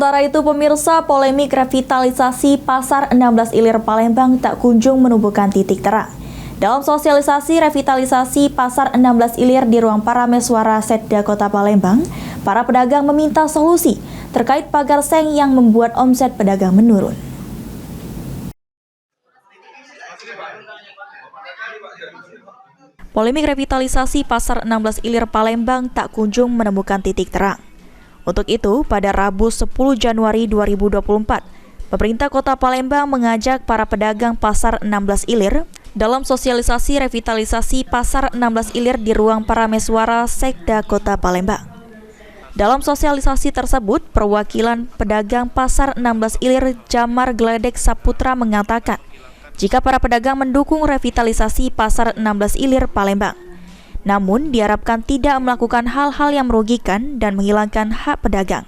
Sementara itu, pemirsa, polemik revitalisasi Pasar 16 Ilir Palembang tak kunjung menumbuhkan titik terang. Dalam sosialisasi revitalisasi Pasar 16 Ilir di ruang Parameswara Setda Kota Palembang, para pedagang meminta solusi terkait pagar seng yang membuat omset pedagang menurun. Polemik revitalisasi Pasar 16 Ilir Palembang tak kunjung menemukan titik terang. Untuk itu, pada Rabu 10 Januari 2024, pemerintah Kota Palembang mengajak para pedagang Pasar 16 Ilir dalam sosialisasi revitalisasi Pasar 16 Ilir di ruang Parameswara Setda Kota Palembang. Dalam sosialisasi tersebut, perwakilan pedagang Pasar 16 Ilir Jamar Gledek Saputra mengatakan, jika para pedagang mendukung revitalisasi Pasar 16 Ilir Palembang, namun diharapkan tidak melakukan hal-hal yang merugikan dan menghilangkan hak pedagang.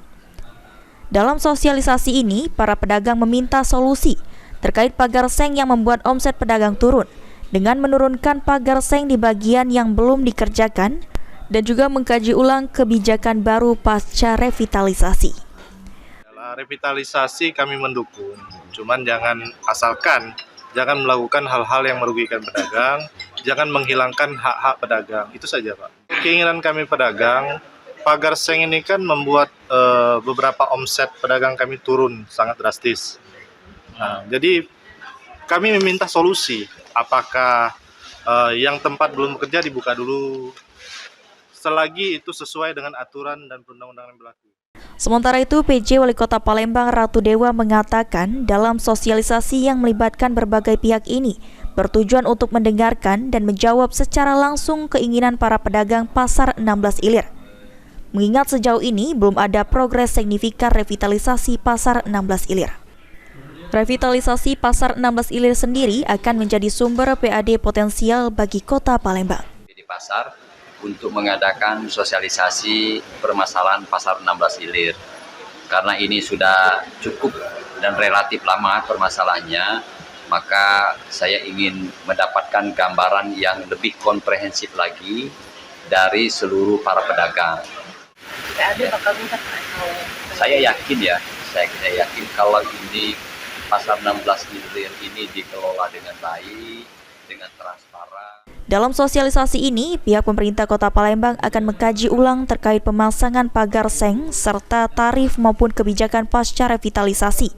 Dalam sosialisasi ini, para pedagang meminta solusi terkait pagar seng yang membuat omset pedagang turun dengan menurunkan pagar seng di bagian yang belum dikerjakan dan juga mengkaji ulang kebijakan baru pasca revitalisasi. Revitalisasi kami mendukung, cuman jangan melakukan hal-hal yang merugikan pedagang, jangan menghilangkan hak-hak pedagang, itu saja Pak. Keinginan kami pedagang, pagar seng ini kan membuat beberapa omset pedagang kami turun sangat drastis. Nah, jadi kami meminta solusi, apakah yang tempat belum bekerja dibuka dulu, selagi itu sesuai dengan aturan dan perundang-undangan yang berlaku. Sementara itu, PJ Wali Kota Palembang Ratu Dewa mengatakan dalam sosialisasi yang melibatkan berbagai pihak ini bertujuan untuk mendengarkan dan menjawab secara langsung keinginan para pedagang Pasar 16 Ilir. Mengingat sejauh ini belum ada progres signifikan revitalisasi Pasar 16 Ilir. Revitalisasi Pasar 16 Ilir sendiri akan menjadi sumber PAD potensial bagi Kota Palembang. Di pasar untuk mengadakan sosialisasi permasalahan Pasar 16 Ilir. Karena ini sudah cukup dan relatif lama permasalahannya, maka saya ingin mendapatkan gambaran yang lebih komprehensif lagi dari seluruh para pedagang. Saya yakin kalau ini Pasar 16 Ilir ini dikelola dengan baik, dengan transparan. Dalam sosialisasi ini, pihak pemerintah Kota Palembang akan mengkaji ulang terkait pemasangan pagar seng serta tarif maupun kebijakan pasca revitalisasi